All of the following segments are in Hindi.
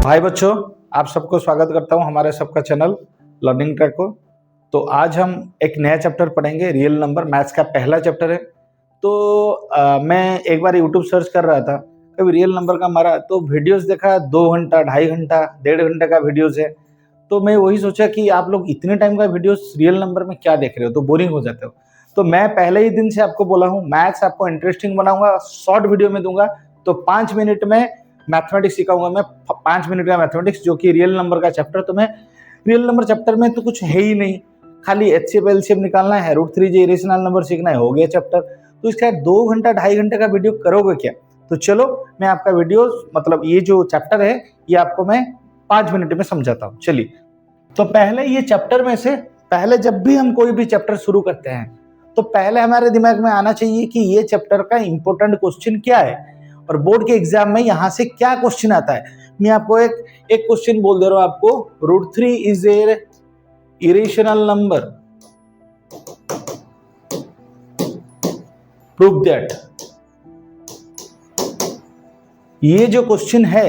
हाय बच्चों, आप सबको स्वागत करता हूं हमारे सबका चैनल लर्निंग ट्रैक को। तो आज हम एक नया चैप्टर पढ़ेंगे, रियल नंबर, मैथ्स का पहला चैप्टर है। तो मैं एक बार यूट्यूब सर्च कर रहा था, कभी रियल नंबर का मारा तो वीडियोस देखा, 2 घंटा, 2.5 घंटा, 1.5 घंटे का वीडियोस है। तो मैं वही सोचा कि आप लोग इतने टाइम का वीडियोस रियल नंबर में क्या देख रहे हो, तो बोरिंग हो जाते हो। तो मैं पहले ही दिन से आपको बोला हूँ, मैथ्स आपको इंटरेस्टिंग बनाऊंगा, शॉर्ट वीडियो में दूंगा। तो 5 मिनट में मैथमेटिक्स सिखाऊंगा मैं, 5 मिनट का मैथमेटिक्स, जो कि रियल नंबर का चैप्टर। तो मैं रियल नंबर चैप्टर में तो कुछ है ही नहीं, खाली एचसीएफ एलसीएम निकालना है, √3 इरेशनल नंबर सीखना है, हो गया चैप्टर। तो इसका 2 घंटा 2.5 घंटे का वीडियो करोगे क्या? तो चलो मैं आपका वीडियो, मतलब ये जो चैप्टर है, ये आपको मैं 5 मिनट में समझाता हूँ। चलिए, तो पहले ये चैप्टर में से, पहले जब भी हम कोई भी चैप्टर शुरू करते हैं तो पहले हमारे दिमाग में आना चाहिए कि ये चैप्टर का इंपॉर्टेंट क्वेश्चन क्या है और बोर्ड के एग्जाम में यहां से क्या क्वेश्चन आता है। मैं आपको एक क्वेश्चन बोल दे रहा हूं आपको, √3 is A irrational number, prove that. ये जो क्वेश्चन है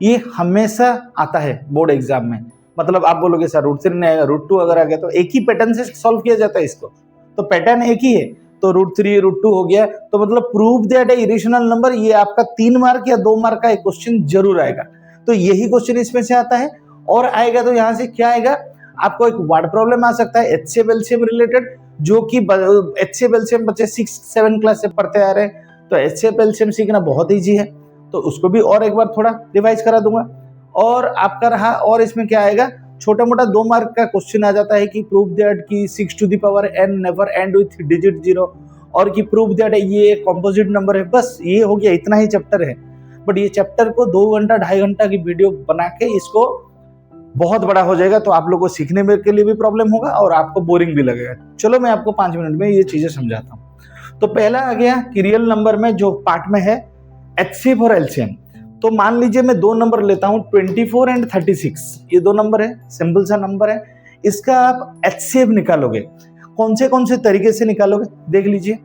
ये हमेशा आता है बोर्ड एग्जाम में। मतलब आप बोलोगे सर √3 नहीं आएगा, √2 अगर आ गया, तो एक ही पैटर्न से सॉल्व किया जाता है इसको, तो पैटर्न एक ही है। तो √3 √2 हो गया, तो मतलब prove that A irrational number, ये आपका 3 मार्क या 2 मार्क का एक क्वेश्चन जरूर आएगा। तो यही क्वेश्चन इसमें से आता है। और आएगा तो यहाँ से क्या आएगा, आपको एक वर्ड प्रॉब्लम आ सकता है एचसीएफ एलसीएम रिलेटेड, जो कि एचसीएफ एलसीएम बच्चे 6-7 क्लास से पढ़ते आ रहे हैं। तो एचसीएफ एलसीएम सीखना बहुत ईजी है, तो उसको भी और एक बार थोड़ा रिवाइज करा दूंगा। और आपका रहा, और इसमें क्या आएगा, छोटा मोटा 2 मार्क का क्वेश्चन आ जाता है कि प्रूव दैट कि 6 to the power n never end with digit 0, और कि प्रूव दैट ये कंपोजिट नंबर है। बस ये हो गया, इतना ही चैप्टर है। बट ये चैप्टर को 2 घंटा 2.5 घंटा की वीडियो बना के इसको बहुत बड़ा हो जाएगा, तो आप लोगों को सीखने में के लिए भी प्रॉब्लम होगा और आपको बोरिंग भी लगेगा। चलो मैं आपको 5 मिनट में ये चीजें समझाता हूँ। तो पहला आ गया कि रियल नंबर में जो पार्ट में है एचसीएफ और एलसीएम। तो मान लीजिए मैं 2 नंबर लेता हूं, 24 एंड 36। ये 2 नंबर है, सिंपल सा नंबर है। इसका आप एचसीएफ निकालोगे, कौन से तरीके से निकालोगे देख लीजिए।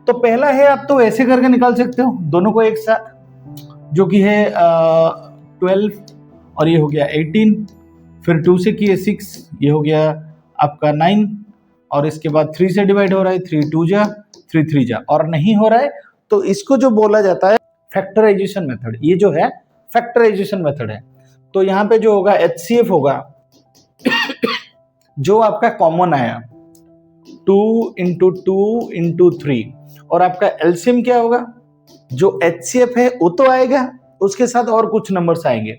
तो पहला है, आप तो ऐसे करके निकाल सकते हो दोनों को एक साथ, जो कि है 12 और ये हो गया 18, फिर 2 से किए 6, ये हो गया आपका 9, और इसके बाद 3 से डिवाइड हो रहा है, 3 2 जा, 3 3 जा, और नहीं हो रहा है तो इसको जो बोला जाता है फैक्टराइजेशन मेथड। ये जो है फैक्टराइजेशन मेथड है। तो यहाँ पे जो होगा एचसीएफ होगा जो आपका कॉमन आया 2 × 2 × 3, और आपका एलसीएम क्या होगा, जो एचसीएफ है वो तो आएगा, उसके साथ और कुछ नंबर्स आएंगे,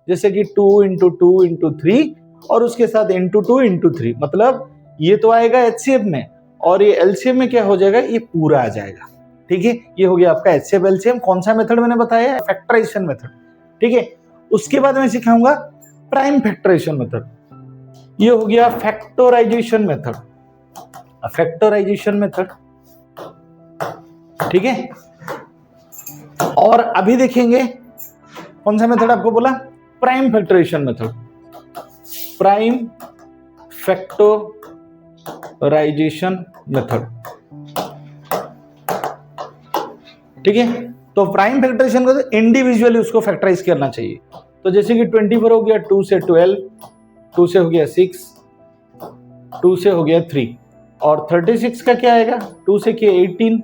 जैसे कि 2 × 2 × 3, और उसके साथ × 2 × 3। मतलब ये तो आएगा एचसीएफ में, और ये एलसीएम में क्या हो जाएगा, ये पूरा आ जाएगा। ठीक है, ये हो गया आपका एचसीएफ एलसीएम। कौन सा मेथड मैंने बताया है, फैक्टराइजेशन मेथड। ठीक है, उसके बाद मैं सिखाऊंगा प्राइम फैक्टराइजेशन मेथड। ये हो गया फैक्टराइजेशन मेथड, फैक्टराइजेशन मेथड। ठीक है, और अभी देखेंगे कौन सा मेथड आपको बोला, prime factorisation method, prime factorisation method. ठीक है, तो प्राइम फैक्टराइजेशन को तो इंडिविजुअली उसको फैक्टराइज करना चाहिए। तो जैसे कि 24 हो गया 2 से 12, 2 से हो गया 6, 2 से हो गया 3, और 36 का क्या आएगा, 2 से किए 18,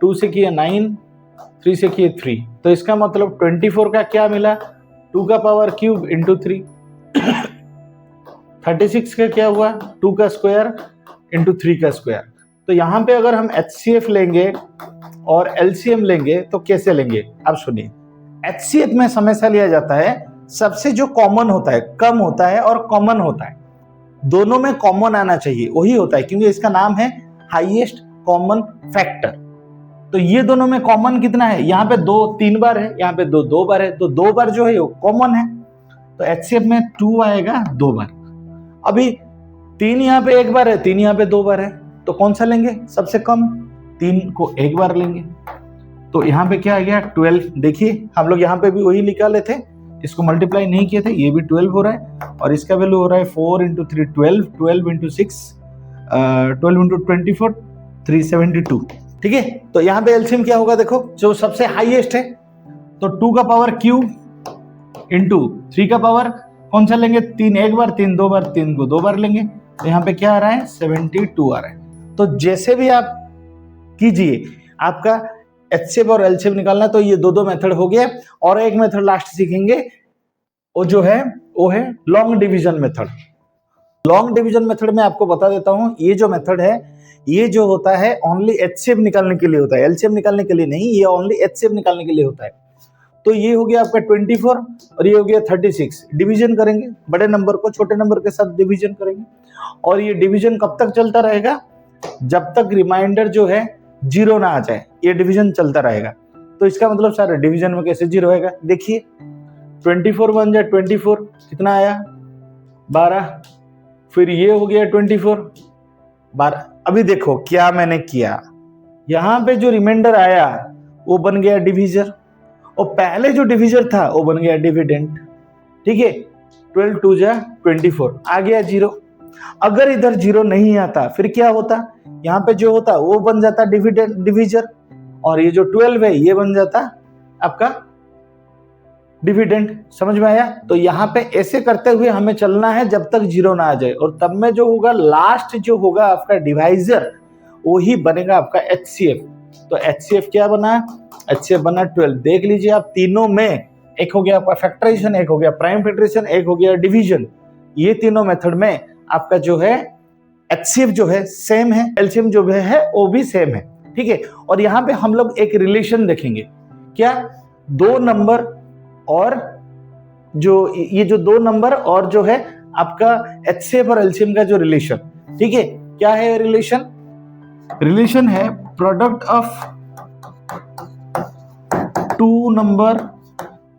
2 से किए 9, 3 से किए 3। तो इसका मतलब 24 का क्या मिला, 2 का पावर क्यूब इंटू 3। 36 का क्या हुआ, 2 का स्क्वायर इंटू 3 का स्क्वायर। तो यहाँ पे अगर हम एचसीएफ लेंगे और एलसीएम लेंगे तो कैसे लेंगे, आप सुनिए। एचसीएफ में हमेशा लिया जाता है सबसे जो कॉमन होता है, कम होता है और कॉमन होता है, दोनों में कॉमन आना चाहिए, वही होता है, क्योंकि इसका नाम है हाईएस्ट कॉमन फैक्टर। तो ये दोनों में कॉमन कितना है, यहाँ पे 2 3 बार है, यहाँ पे 2 2 बार है, तो 2 बार जो है वो कॉमन है। तो एचसीएफ में 2 आएगा 2 बार। अभी 3 यहाँ पे 1 बार है, 3 यहाँ पे 2 बार है, तो कौन सा लेंगे, सबसे कम 3 को 1 बार लेंगे। तो यहाँ पे क्या आ गया 12। देखिए हम लोग यहाँ पे भी वही निकाले थे, इसको मल्टीप्लाई नहीं किए थे, ये भी 12 हो रहा है, और इसका वैल्यू हो रहा है 4 × 3 12, 12 × 6 12 × 24 372। ठीक है, तो यहाँ पे एलसीएम क्या होगा, देखो जो सबसे हाईएस्ट है, तो 2 का पावर क्यूब इंटू 3 का पावर कौन सा लेंगे, 3 एक बार, 3 दो बार, 3 को 2 बार लेंगे, तो यहाँ पे क्या आ रहा है 72 आ रहा है। तो जैसे भी आप कीजिए, आपका एचसीएफ और एलसीएम निकालना, तो ये दो मेथड हो गया। और एक मेथड लास्ट सीखेंगे, वो जो है वो है long division method. Long division method में आपको बता देता हूं, ये जो मेथड है ये जो होता है ओनली एचसीएफ निकालने के लिए होता है, एलसीएम निकालने के लिए नहीं, ये ओनली एचसीएफ निकालने के लिए होता है। तो ये हो गया आपका 24 और ये हो गया 36। डिवीजन करेंगे, बड़े नंबर को छोटे नंबर के साथ डिवीजन करेंगे, और ये डिवीजन कब तक चलता रहेगा, जब तक रिमाइंडर जो है 0 ना आ जाए, ये डिवीजन चलता रहेगा। तो इसका मतलब सर डिवीजन में कैसे 0 होएगा, देखिए 24 बन जाए 24, कितना आया 12, फिर ये हो गया 24 12। अभी देखो क्या मैंने किया, यहां पे जो रिमाइंडर आया वो बन गया डिवीजर, और पहले जो डिवीजर था वो बन गया डिविडेंड। ठीक है, 12 2 जा 24 आ गया 0। अगर इधर 0 नहीं आता फिर क्या होता, यहाँ पे जो होता वो बन जाता डिविडेंड डिवीजर, और ये जो 12 है ये बन जाता आपका डिविडेंड। समझ में आया? तो यहाँ पे ऐसे करते हुए हमें चलना है जब तक 0 ना आ जाए, और तब में जो होगा लास्ट जो होगा आपका डिवाइजर वही बनेगा आपका एचसीएफ। तो एचसीएफ क्या बना, एचसीएफ बना 12। देख लीजिए आप, तीनों में एक हो गया आपका फैक्टराइजेशन, एक हो गया प्राइम फैक्टराइजेशन, एक हो गया डिवीजन। ये तीनों मेथड में आपका जो है एचसीएफ जो है सेम है, एलसीएम जो है वो भी सेम है। ठीक है, और यहाँ पे हम लोग एक रिलेशन देखेंगे, क्या, दो नंबर और जो ये जो दो नंबर और जो है आपका एचसीएफ और एलसीएम का जो रिलेशन, ठीक है, क्या है रिलेशन, रिलेशन है product of two number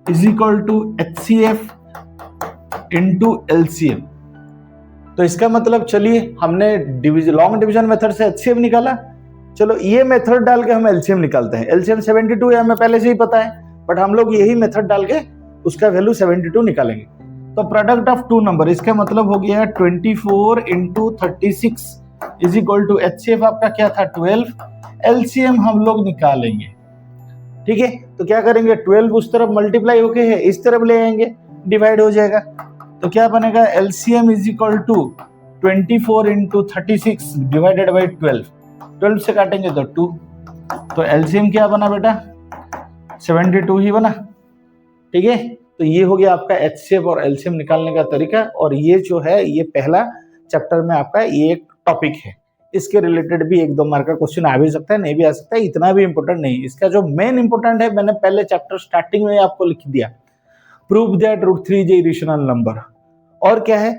is equal to HCF into LCM. तो इसका मतलब चलिए हमने लॉन्ग डिवीजन मेथड से एचसीएफ निकाला, चलो ये मेथड डाल के हम एलसीएम निकालते हैं। एलसीएम 72 है, हमें पहले से ही पता है, बट हम लोग यही मेथड डाल के उसका वैल्यू 72 निकालेंगे। तो प्रोडक्ट ऑफ टू नंबर, इसका मतलब हो गया 24 into 36 is equal to HCF आपका क्या था 12, एलसीएम हम लोग निकालेंगे। ठीक है, तो क्या करेंगे, 12 उस तरफ मल्टीप्लाई होके है इस तरफ ले आएंगे, डिवाइड हो जाएगा, तो क्या बनेगा LCM is equal to 24 into 36 divided by 12, 12 से काटेंगे तो 2, तो एलसीएम क्या बना बेटा 72 ही बना। ठीक है, तो ये हो गया आपका एचसीएफ और एलसीएम निकालने का तरीका, और ये जो है ये पहला चैप्टर में आपका ये एक टॉपिक है। इसके रिलेटेड भी 1-2 मार्क का क्वेश्चन आ भी सकता है, नहीं भी आ सकता है, इतना भी इंपॉर्टेंट नहीं। इसका जो मेन इंपॉर्टेंट है मैंने पहले चैप्टर स्टार्टिंग में आपको लिख दिया, prove that √3 is A irrational number. और क्या है,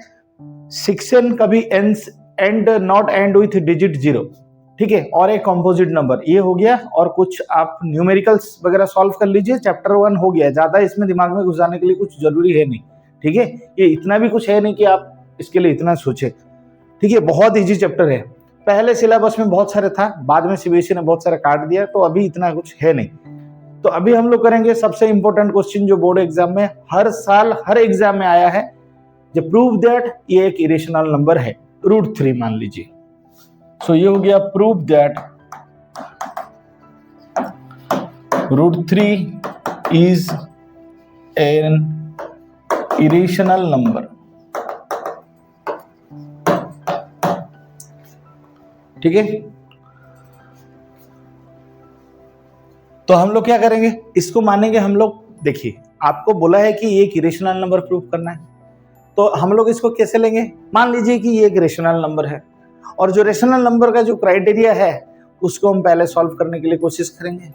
सेक्शन कभी and not and with digit 0। ठीक है, और एक कंपोजिट नंबर, ये हो गया। और कुछ आप न्यूमेरिकल्स वगैरह सॉल्व कर लीजिए, चैप्टर 1 हो गया। ज्यादा इसमें दिमाग में घुसाने के लिए कुछ जरूरी है नहीं। ठीक है, ये इतना भी कुछ है नहीं कि आप इसके लिए इतना सोचे। ठीक है, बहुत इजी चैप्टर है, पहले सिलेबस में बहुत सारे था, बाद में सीबीएसई ने बहुत सारा काट दिया, तो अभी इतना कुछ है नहीं। तो अभी हम लोग करेंगे सबसे इंपॉर्टेंट क्वेश्चन जो बोर्ड एग्जाम में हर साल हर एग्जाम में आया है, जब प्रूव दैट ये एक इरेशनल नंबर है √3 मान लीजिए। सो ये हो गया prove that √3 is an irrational number. ठीक है, तो हम लोग क्या करेंगे, इसको मानेंगे हम लोग। देखिए आपको बोला है कि ये एक इरेशनल नंबर प्रूव करना है, तो हम लोग इसको कैसे लेंगे, मान लीजिए कि ये एक रेशनल नंबर है, और जो रेशनल नंबर का जो क्राइटेरिया है उसको हम पहले सॉल्व करने के लिए कोशिश करेंगे।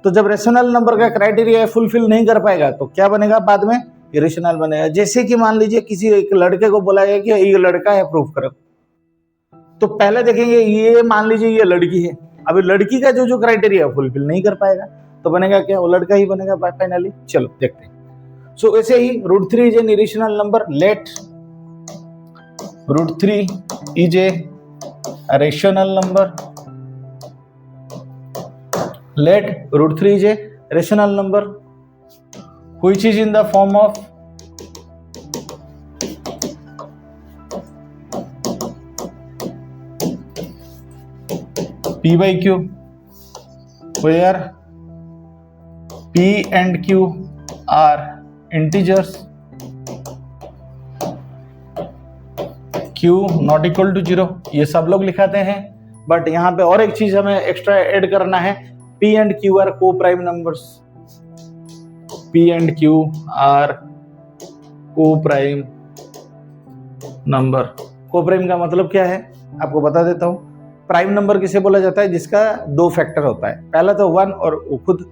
तो जब रेशनल नंबर का क्राइटेरिया फुलफिल नहीं कर पाएगा तो क्या बनेगा, बाद में इरेशनल बनेगा। जैसे कि मान लीजिए किसी एक लड़के को बोला गया कि ये लड़का है, प्रूव करो, तो पहले देखेंगे ये मान लीजिए ये लड़की है, अभी लड़की का जो क्राइटेरिया फुलफिल नहीं कर पाएगा तो बनेगा क्या, वो लड़का ही बनेगा फाइनली। चलो देखते हैं। सो वैसे ही √3 is an irrational number, let √3 is a rational number, let √3 is a rational number which is in the form of P by Q, where P and Q are integers Q not equal to 0, ये सब लोग लिखाते हैं। बट यहाँ पे और एक चीज हमें एक्स्ट्रा ऐड करना है, P and Q are coprime numbers. P and Q are coprime number. Coprime का मतलब क्या है आपको बता देता हूँ। प्राइम नंबर किसे बोला जाता है? जिसका दो फैक्टर होता है। पहला तो 1 और वो खुद,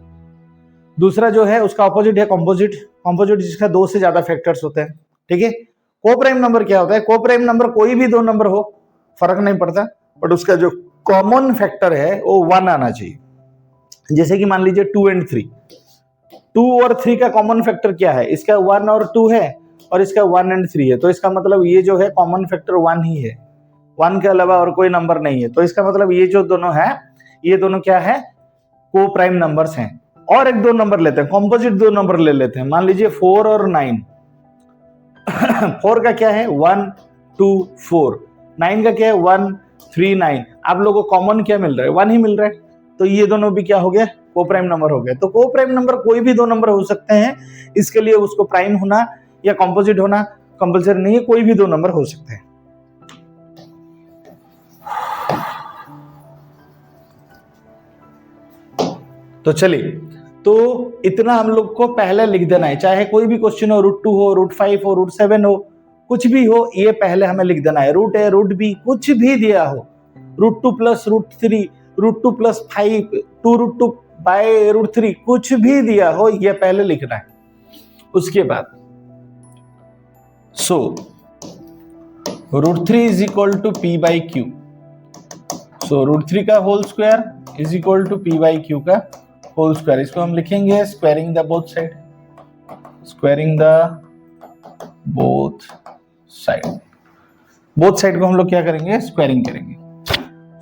दूसरा जो है उसका ऑपोजिट है कॉम्पोजिट। कॉम्पोजिट जिसका 2 से ज्यादा फैक्टर्स होते हैं, ठीक है। को प्राइम नंबर क्या होता है? को प्राइम नंबर कोई भी दो नंबर हो, फर्क नहीं पड़ता, बट उसका जो कॉमन फैक्टर है वो 1 आना चाहिए। जैसे कि मान लीजिए 2 एंड 3, 2 और 3 का कॉमन फैक्टर क्या है? इसका 1 और 2 है और इसका 1 एंड 3 है, तो इसका मतलब ये जो है कॉमन फैक्टर 1 ही है, 1 के अलावा और कोई नंबर नहीं है। तो इसका मतलब ये जो दोनों है, ये दोनों क्या है? को प्राइम नंबर्स हैं। और एक दो नंबर लेते हैं, कॉम्पोजिट दो नंबर ले लेते हैं, मान लीजिए 4 और 9। 4 का क्या है? 1 2 4। 9 का क्या है? 1 3 9। आप लोगों को कॉमन क्या मिल रहा है? 1 ही मिल रहा है, तो ये दोनों भी क्या हो गया? को प्राइम नंबर हो गए। तो को प्राइम नंबर कोई भी दो नंबर हो सकते हैं, इसके लिए उसको प्राइम होना या कॉम्पोजिट होना कंपल्सरी नहीं है, कोई भी दो नंबर हो सकते हैं। तो चलिए, तो इतना हम लोग को पहले लिख देना है, चाहे कोई भी क्वेश्चन हो, √2 हो, √5 हो, √7 हो, कुछ भी हो, ये पहले हमें लिख देना है। रूट ए रूट बी कुछ भी दिया हो, √2 + √3, √2 + 5, 2√2 बाय √3, कुछ भी दिया हो, ये पहले लिखना है। उसके बाद √3 = p/q, √3 का होल स्क्वायर = p/q का होल स्क्वायर। इसको हम लिखेंगे squaring the both side, squaring the both side. Both side को हम लोग क्या करेंगे? स्क्वायरिंग करेंगे।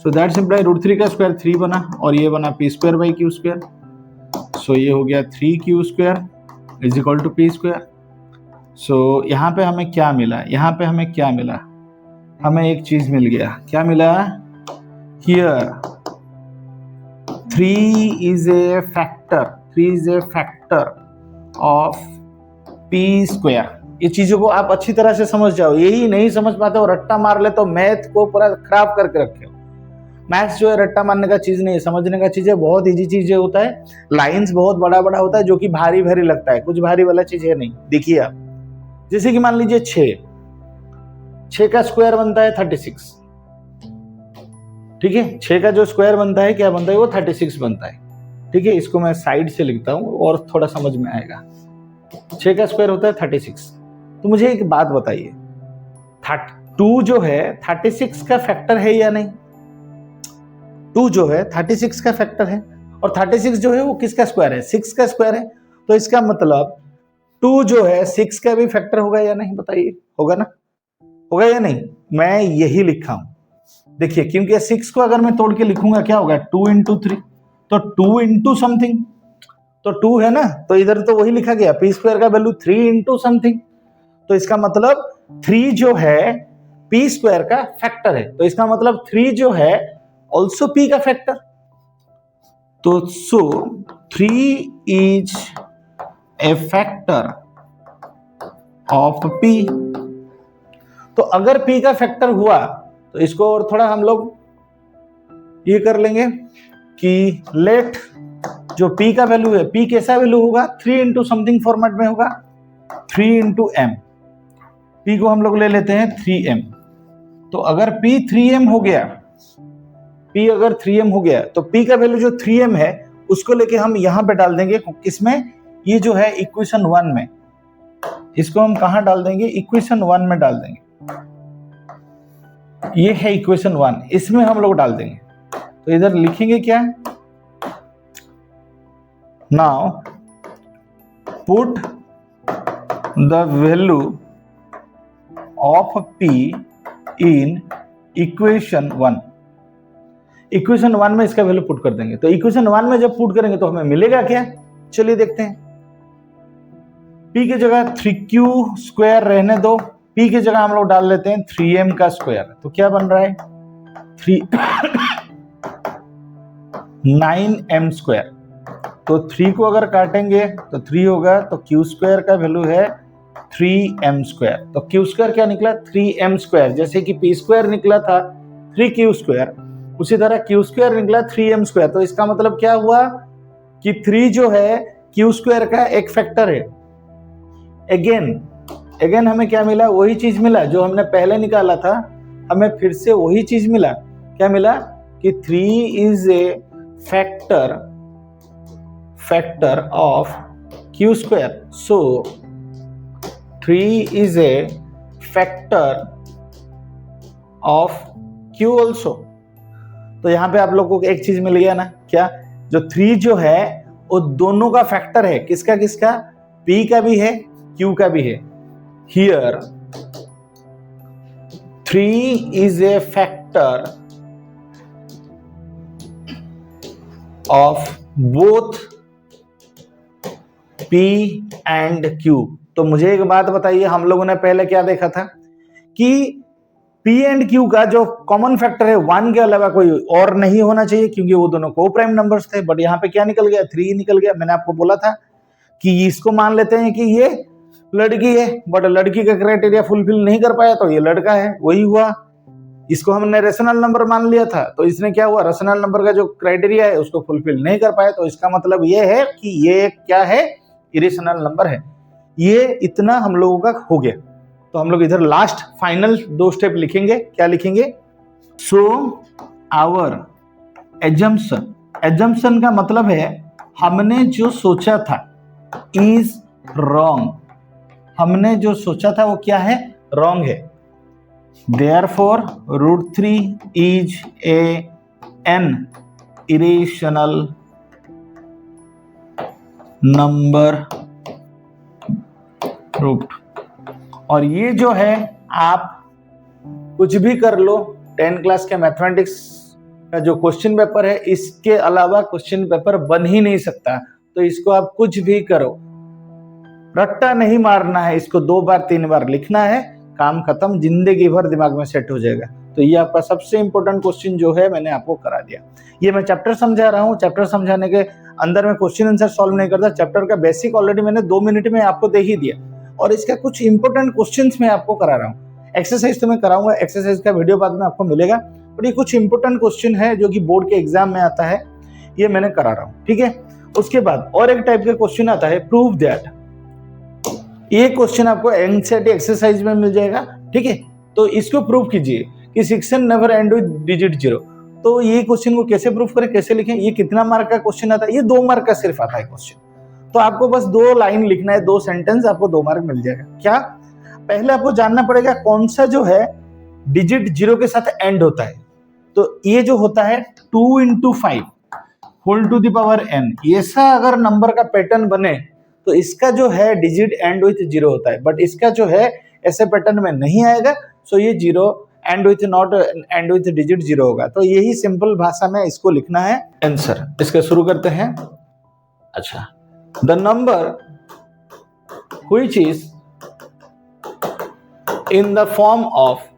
सो दैट्स इम्प्लाई √3 का स्क्वायर 3 बना और ये बना p²/q²। सो ये हो गया 3q² = p²। सो यहाँ पे हमें क्या मिला? यहाँ पे हमें क्या मिला? हमें एक चीज मिल गया। क्या मिला? Here 3 is a factor of p²। ये चीजों को आप अच्छी तरह से समझ जाओ, यही नहीं समझ पाते हो रट्टा मार ले तो मैथ को पूरा खराब करके रखे हो। मैथ्स जो है रट्टा मारने का चीज नहीं है, समझने का चीज है। बहुत इजी चीज होता है, लाइंस बहुत बड़ा बड़ा होता है जो कि भारी भारी लगता है, कुछ भारी वाला चीज है नहीं। देखिए आप, जैसे कि मान लीजिए 6 का स्क्वायर बनता है 36, ठीक है। 6 का जो स्क्वायर बनता है क्या बनता है? वो 36 बनता है, ठीक है। इसको मैं साइड से लिखता हूं और थोड़ा समझ में आएगा। 6 का स्क्वायर होता है 36। तो मुझे एक बात बताइए, 2 जो है 36 का फैक्टर है या नहीं? 2 जो है 36 का फैक्टर है, और 36 जो है वो किसका स्क्वायर है? 6 का स्क्वायर है। तो इसका मतलब 2 जो है 6 का भी फैक्टर होगा या नहीं? बताइए, होगा ना? होगा या नहीं? मैं यही लिखा हूं, देखिए, क्योंकि 6 को अगर मैं तोड़ के लिखूंगा क्या होगा? 2 × 3, तो 2 × समथिंग, तो 2 है ना, तो इधर तो वही लिखा गया, p² का वैल्यू 3 × समथिंग। तो इसका मतलब 3 जो है p² का फैक्टर है, तो इसका मतलब 3 जो है ऑल्सो p का फैक्टर। तो 3 is a factor of p। तो अगर p का फैक्टर हुआ तो इसको और थोड़ा हम लोग ये कर लेंगे कि लेट जो p का वैल्यू है, p कैसा वैल्यू होगा? 3 × समथिंग फॉर्मेट में होगा, 3 × m। p को हम लोग ले लेते हैं 3m। तो अगर p 3m हो गया, p अगर 3m हो गया, तो p का वैल्यू जो 3m है उसको लेके हम यहां पे डाल देंगे, किसमें? ये जो है इक्वेशन 1 में। इसको हम कहां डाल देंगे? इक्वेशन 1 में डाल देंगे। ये है इक्वेशन 1, इसमें हम लोग डाल देंगे। तो इधर लिखेंगे क्या? Now put the value of p in equation 1। Equation 1 में इसका वैल्यू पुट कर देंगे। तो इक्वेशन 1 में जब पुट करेंगे तो हमें मिलेगा क्या? चलिए देखते हैं। p की जगह 3q² रहने दो, p की जगह हम लोग डाल लेते हैं 3m का स्क्वायर। तो क्या बन रहा है? 9m²। तो 3 को अगर काटेंगे तो 3 होगा, तो q² का वैल्यू है 3m²। तो क्यू स्क्वायर क्या निकला? 3m²। जैसे कि पी स्क्वायर निकला था 3q², उसी तरह क्यू स्क्वायर निकला 3m²। तो इसका मतलब क्या हुआ कि 3 जो है क्यू स्क्वायर का एक फैक्टर है। अगेन हमें क्या मिला? वही चीज मिला जो हमने पहले निकाला था, हमें फिर से वही चीज मिला। क्या मिला? कि 3 is A factor of Q square, so 3 is A factor of Q also. तो यहां पे आप लोगों को एक चीज मिल गया ना, क्या? जो 3 जो है वो दोनों का फैक्टर है। किसका किसका? P का भी है, Q का भी है। Here 3 is A factor of both P and Q। तो मुझे एक बात बताइए, हम लोगों ने पहले क्या देखा था कि P एंड Q का जो कॉमन फैक्टर है 1 के अलावा कोई और नहीं होना चाहिए, क्योंकि वो दोनों को प्राइम नंबर्स थे। बट यहाँ पे क्या निकल गया? 3 निकल गया। मैंने आपको बोला था कि इसको मान लेते हैं कि ये लड़की है, बट लड़की का क्राइटेरिया फुलफिल नहीं कर पाया तो ये लड़का है, वही हुआ। इसको हमने रेशनल नंबर मान लिया था, तो इसने क्या हुआ? रेशनल नंबर का जो क्राइटेरिया है उसको फुलफिल नहीं कर पाया, तो इसका मतलब ये है कि ये क्या है? इरेशनल नंबर है। ये इतना हम लोगों का हो गया। तो हम लोग इधर लास्ट फाइनल 2 स्टेप लिखेंगे। क्या लिखेंगे? सो आवर एजम्पशन का मतलब है हमने जो सोचा था इज रॉन्ग। हमने जो सोचा था वो क्या है? रॉन्ग है। Therefore, √3 is an irrational number root। और ये जो है, आप कुछ भी कर लो, 10 क्लास के मैथमेटिक्स का जो क्वेश्चन पेपर है, इसके अलावा क्वेश्चन पेपर बन ही नहीं सकता। तो इसको आप कुछ भी करो, रट्टा नहीं मारना है, इसको 2 बार 3 बार लिखना है, काम खत्म, जिंदगी भर दिमाग में सेट हो जाएगा। तो ये आपका सबसे इंपॉर्टेंट क्वेश्चन जो है मैंने आपको करा दिया। ये मैं चैप्टर समझा रहा हूँ, चैप्टर समझाने के अंदर में क्वेश्चन आंसर सॉल्व नहीं करता। चैप्टर का बेसिक ऑलरेडी मैंने 2 मिनट में आपको दे ही दिया, और इसका कुछ इंपॉर्टेंट क्वेश्चंस मैं आपको करा रहा हूँ। एक्सरसाइज तो मैं कराऊंगा, एक्सरसाइज का वीडियो बाद में आपको मिलेगा, बट ये कुछ इंपॉर्टेंट क्वेश्चन है जो कि बोर्ड के एग्जाम में आता है, ये मैंने करा रहा हूँ। ठीक है, उसके बाद और एक टाइप का क्वेश्चन आता है, प्रूव दैट। ये क्वेश्चन आपको एनसीईआरटी एक्सरसाइज में मिल जाएगा। ठीक है, तो इसको प्रूव कीजिए कि section never and with digit 0। तो ये क्वेश्चन को कैसे प्रूव करें, कैसे लिखें? ये कितना मार्क का क्वेश्चन आता है? ये 2 मार्क का सिर्फ आता है क्वेश्चन। तो आपको बस 2 लाइन लिखना है, 2 सेंटेंस, आपको 2 मार्क मिल जाएगा। क्या? पहले आपको जानना पड़ेगा कौन सा जो है डिजिट 0 के साथ एंड होता है। तो ये जो होता है 2 × 5 whole to the power n, ऐसा अगर नंबर का पैटर्न बने तो इसका जो है डिजिट एंड विथ 0 होता है। बट इसका जो है ऐसे पैटर्न में नहीं आएगा, सो ये 0 and with not and with digit 0 होगा। तो यही सिंपल भाषा में इसको लिखना है आंसर। इसका शुरू करते हैं। अच्छा, the number which is in the form of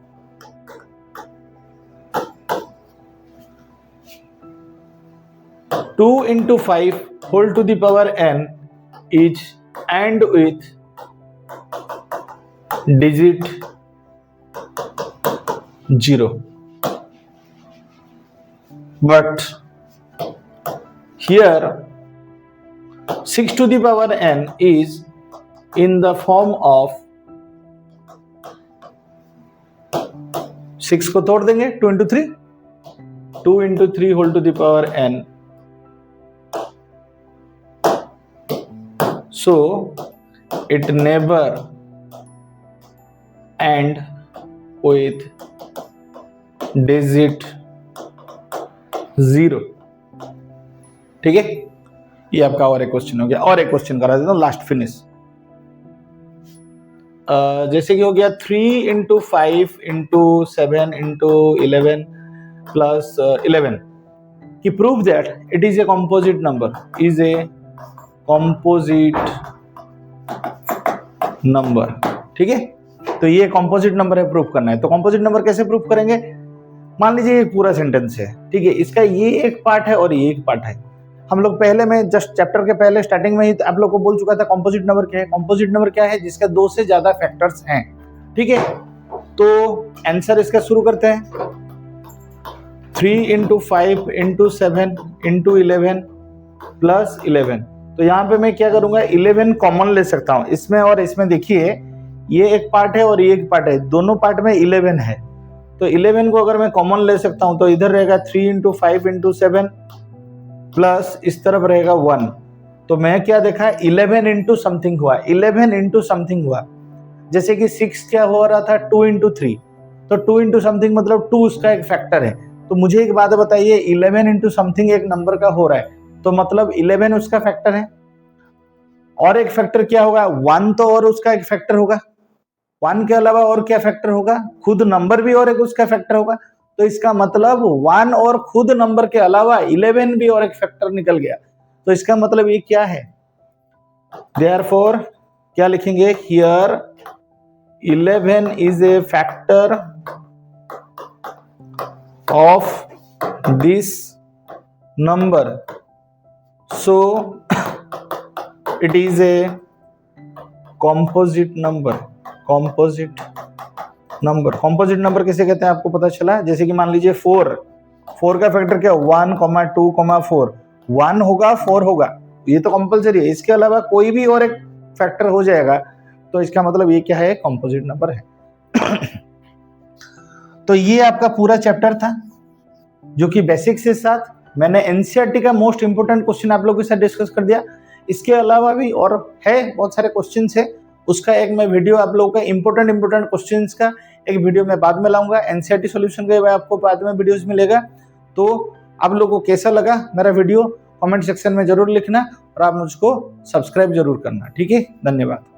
2 × 5 whole to the power n is and with digit 0, but here 6 to the power n is in the form of 6 को तोड़ देंगे 2 × 3, 2 × 3 whole to the power n। So it never end with digit 0। ठीक है, ये आपका और एक क्वेश्चन हो गया। और एक क्वेश्चन करा देता हूं, लास्ट फिनिश। जैसे कि हो गया 3 × 5 × 7 × 11 प्लस 11 कि prove that it is a composite number, is a composite number. ठीक है, तो ये कॉम्पोजिट नंबर है, प्रूफ करना है। तो कॉम्पोजिट नंबर कैसे प्रूफ करेंगे? मान लीजिए ये पूरा सेंटेंस है, ठीक है, इसका ये एक पार्ट है और ये एक पार्ट है। हम लोग पहले में जस्ट चैप्टर के पहले स्टार्टिंग में ही आप लोग को बोल चुका था कॉम्पोजिट नंबर क्या है। कॉम्पोजिट नंबर क्या है? जिसका 2 से ज्यादा फैक्टर्स हैं। ठीक है, तो आंसर इसका शुरू करते हैं। 3 × 5 × 7 × 11 प्लस 11। तो यहाँ पे मैं क्या करूंगा, 11 कॉमन ले सकता हूँ इसमें और इसमें। देखिए ये एक पार्ट है और ये एक पार्ट है, दोनों पार्ट में 11 है। तो 11 को अगर मैं कॉमन ले सकता हूं तो इधर रहेगा 3 × 5 × 7 प्लस इस तरफ रहेगा 1। तो मैं क्या देखा, 11 इंटू समथिंग हुआ, 11 इंटू समथिंग हुआ। जैसे कि 6 क्या हो रहा था, 2 × 3, तो 2 इंटू समथिंग मतलब 2 उसका एक फैक्टर है। तो मुझे एक बात बताइए, 11 इंटू समथिंग एक नंबर का हो रहा है तो मतलब 11 उसका फैक्टर है। और एक फैक्टर क्या होगा, 1 तो और उसका एक फैक्टर होगा। 1 के अलावा और क्या फैक्टर होगा, खुद नंबर भी और एक उसका फैक्टर होगा। तो इसका मतलब 1 और खुद नंबर के अलावा 11 भी और एक फैक्टर निकल गया। तो इसका मतलब ये क्या है, देयरफॉर क्या लिखेंगे, here 11 is a factor of this number, so it is a composite number. Composite number, composite number किसे कहते हैं आपको पता चला। जैसे कि मान लीजिए 4 का फैक्टर क्या, 1, 2, 4, 1 होगा 4 होगा, ये तो कंपलसरी है। इसके अलावा कोई भी और एक फैक्टर हो जाएगा तो इसका मतलब ये क्या है, कॉम्पोजिट नंबर है। तो ये आपका पूरा चैप्टर था जो कि बेसिक्स के साथ मैंने एनसीईआरटी का मोस्ट इंपोर्टेंट क्वेश्चन आप लोगों के साथ डिस्कस कर दिया। इसके अलावा भी और है बहुत सारे क्वेश्चंस है, उसका एक मैं वीडियो आप लोगों का इंपोर्टेंट क्वेश्चंस का एक वीडियो मैं बाद में लाऊंगा। एनसीईआरटी सॉल्यूशन का आपको बाद में वीडियोस मिलेगा। तो आप लोगों को कैसा लगा मेरा वीडियो कमेंट सेक्शन में जरूर लिखना और आप मुझको सब्सक्राइब जरूर करना। ठीक है, धन्यवाद।